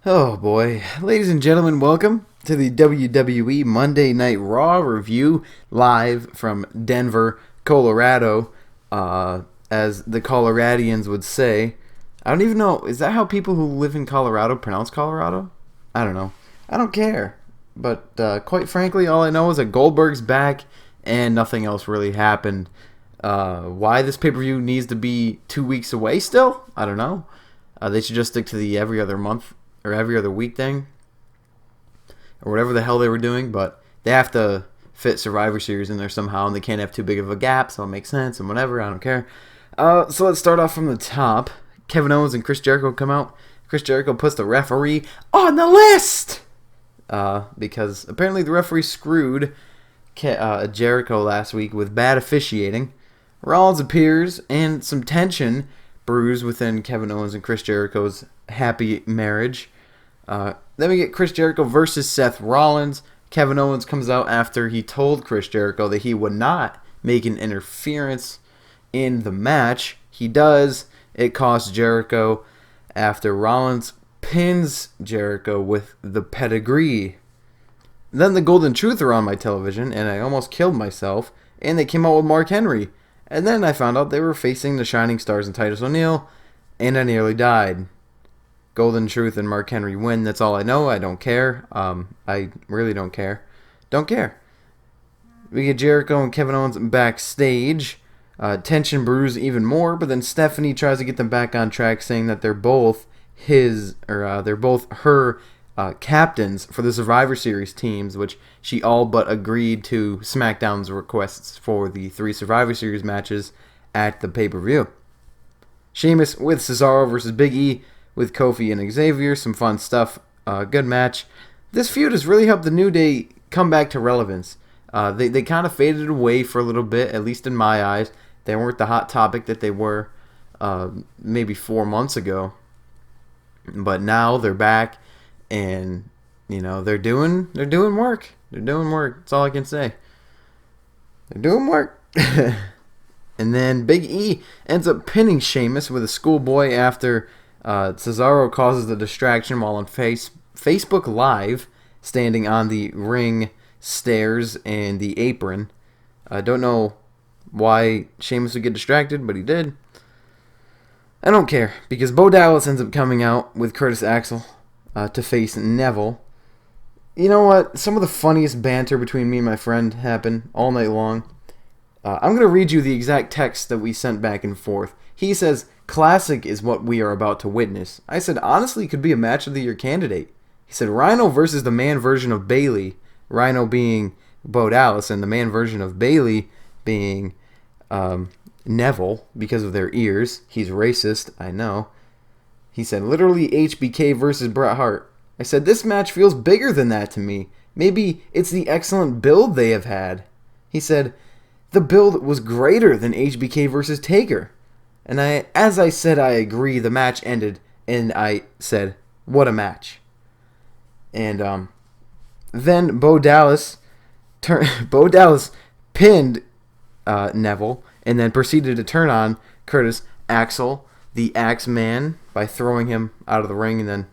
Oh boy. Ladies and gentlemen, welcome to the WWE Monday Night Raw review live from Denver, Colorado. As the Coloradians would say. I don't even know, is that how people who live in Colorado pronounce Colorado? I don't know. I don't care. But quite frankly, all I know is that Goldberg's back and nothing else really happened. Why this pay-per-view needs to be 2 weeks away still? I don't know. They should just stick to the every other month or every other week thing, or whatever the hell they were doing, but they have to fit Survivor Series in there somehow, and they can't have too big of a gap, so it makes sense, and whatever, I don't care. So let's start off from the top. Kevin Owens and Chris Jericho come out. Chris Jericho puts the referee on the list! Because apparently the referee screwed Jericho last week with bad officiating. Rollins appears, and some tension brews within Kevin Owens and Chris Jericho's happy marriage. Then we get Chris Jericho versus Seth Rollins. Kevin Owens comes out after he told Chris Jericho that he would not make an interference in the match. He does. It costs Jericho after Rollins pins Jericho with the pedigree. Then the Golden Truth are on my television, and I almost killed myself, and they came out with Mark Henry. And then I found out they were facing the Shining Stars and Titus O'Neil, and I nearly died. Golden Truth and Mark Henry win. That's all I know. I don't care. I really don't care. Don't care. We get Jericho and Kevin Owens backstage. Tension brews even more, but then Stephanie tries to get them back on track, saying that they're both her captains for the Survivor Series teams, which she all but agreed to SmackDown's requests for the 3 Survivor Series matches at the pay-per-view. Sheamus with Cesaro versus Big E with Kofi and Xavier. Some fun stuff. Good match. This feud has really helped the New Day come back to relevance. They kind of faded away for a little bit, at least in my eyes. They weren't the hot topic that they were maybe 4 months ago. But now they're back, and they're doing work. They're doing work. That's all I can say. They're doing work. And then Big E ends up pinning Sheamus with a schoolboy after Cesaro causes the distraction while on Facebook Live, standing on the ring stairs and the apron. I don't know why Sheamus would get distracted, but he did. I don't care, because Bo Dallas ends up coming out with Curtis Axel to face Neville. You know what? Some of the funniest banter between me and my friend happened all night long. I'm going to read you the exact text that we sent back and forth. He says, "Classic is what we are about to witness." I said, "Honestly, it could be a match of the year candidate." He said, "Rhino versus the man version of Bailey." Rhino being Bo Dallas, and the man version of Bailey being Neville, because of their ears. He's racist, I know. He said, "Literally HBK versus Bret Hart." I said, "This match feels bigger than that to me. Maybe it's the excellent build they have had." He said, "The build was greater than HBK versus Taker." And as I said, I agree. The match ended, and I said, "What a match." And then Bo Dallas pinned Neville, and then proceeded to turn on Curtis Axel, the Axeman, by throwing him out of the ring and then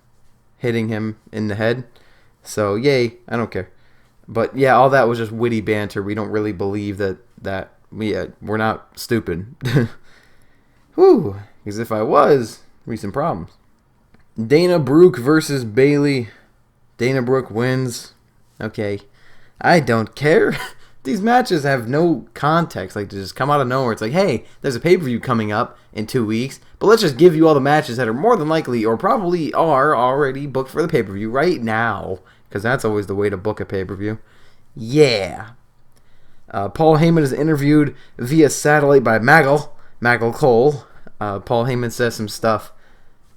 hitting him in the head. So, yay, I don't care. But, yeah, all that was just witty banter. We don't really believe that we're not stupid. Whew, because if I was, we some problems. Dana Brooke versus Bailey. Dana Brooke wins. Okay, I don't care. These matches have no context. Like, to just come out of nowhere. It's like, hey, there's a pay-per-view coming up in 2 weeks, but let's just give you all the matches that are more than likely or probably are already booked for the pay-per-view right now, because that's always the way to book a pay-per-view. Yeah. Paul Heyman is interviewed via satellite by Maggle Cole. Paul Heyman says some stuff.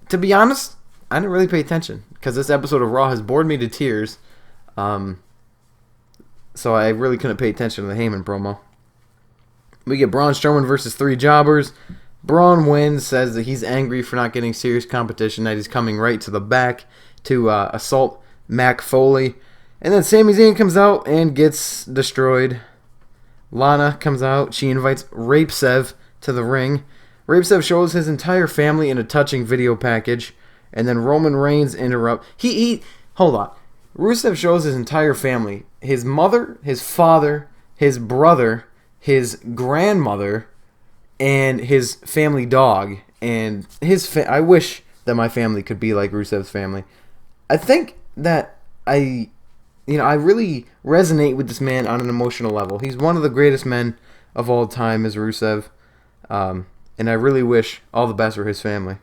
To be honest, I didn't really pay attention, because this episode of Raw has bored me to tears. So I really couldn't pay attention to the Heyman promo. We get Braun Strowman versus 3 jobbers. Braun wins, says that he's angry for not getting serious competition, that he's coming right to the back to assault Mac Foley. And then Sami Zayn comes out and gets destroyed. Lana comes out. She invites Rapesev to the ring. Rapesev shows his entire family in a touching video package. And then Roman Reigns interrupt. Hold on. Rusev shows his entire family. His mother, his father, his brother, his grandmother, and his family dog. And I wish that my family could be like Rusev's family. I think that I really resonate with this man on an emotional level. He's one of the greatest men of all time, is Rusev. And I really wish all the best for his family.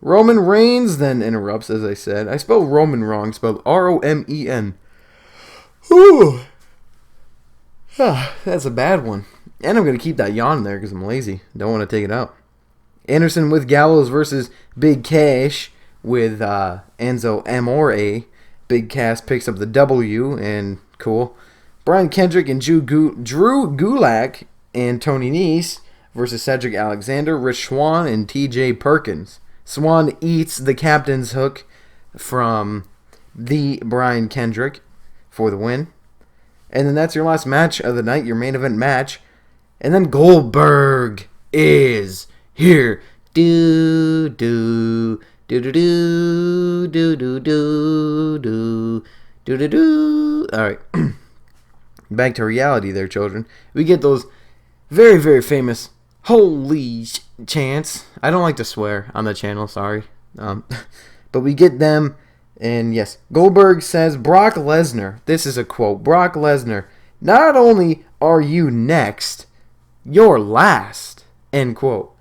Roman Reigns then interrupts, as I said. I spelled Roman wrong, spelled R-O-M-E-N. Whew. That's a bad one. And I'm going to keep that yawn there because I'm lazy. Don't want to take it out. Anderson with Gallows versus Big Cash with Enzo Amore. Big Cass picks up the W, and cool. Brian Kendrick and Drew Gulak and Tony Nese versus Cedric Alexander, Rich Swann, and TJ Perkins. Swann eats the captain's hook from the Brian Kendrick for the win. And then that's your last match of the night, your main event match. And then Goldberg is here. Do do do do do do do do do do do do. All right, back to reality, there, children. We get those very, very famous holy chants. I don't like to swear on the channel, sorry, but we get them. And yes, Goldberg says, Brock Lesnar, this is a quote, Brock Lesnar, not only are you next, you're last, end quote.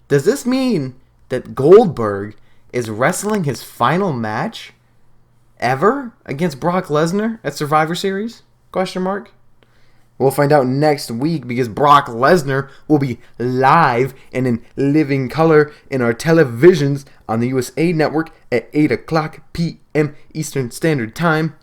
Does this mean that Goldberg is wrestling his final match ever against Brock Lesnar at Survivor Series? Question mark. We'll find out next week because Brock Lesnar will be live and in living color in our televisions on the USA Network at 8 o'clock p.m. Eastern Standard Time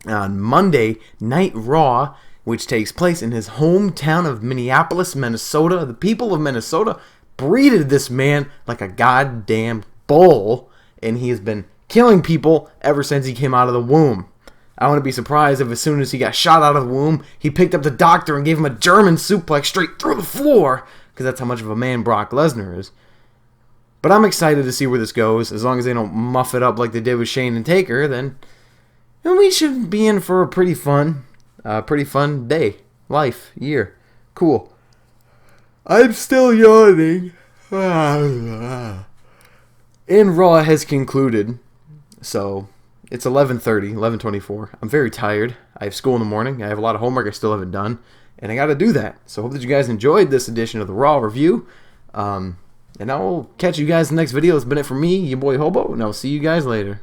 on Monday Night Raw, which takes place in his hometown of Minneapolis, Minnesota. The people of Minnesota breeded this man like a goddamn bull, and he has been killing people ever since he came out of the womb. I wouldn't be surprised if as soon as he got shot out of the womb, he picked up the doctor and gave him a German suplex straight through the floor, because that's how much of a man Brock Lesnar is. But I'm excited to see where this goes. As long as they don't muff it up like they did with Shane and Taker, then we should be in for a pretty fun day, life, year. Cool. I'm still yawning. And Raw has concluded, so it's 11:30, 11:24. I'm very tired. I have school in the morning. I have a lot of homework I still haven't done, and I got to do that. So I hope that you guys enjoyed this edition of the Raw Review. And I will catch you guys in the next video. It's been it for me, your boy Hobo, and I'll see you guys later.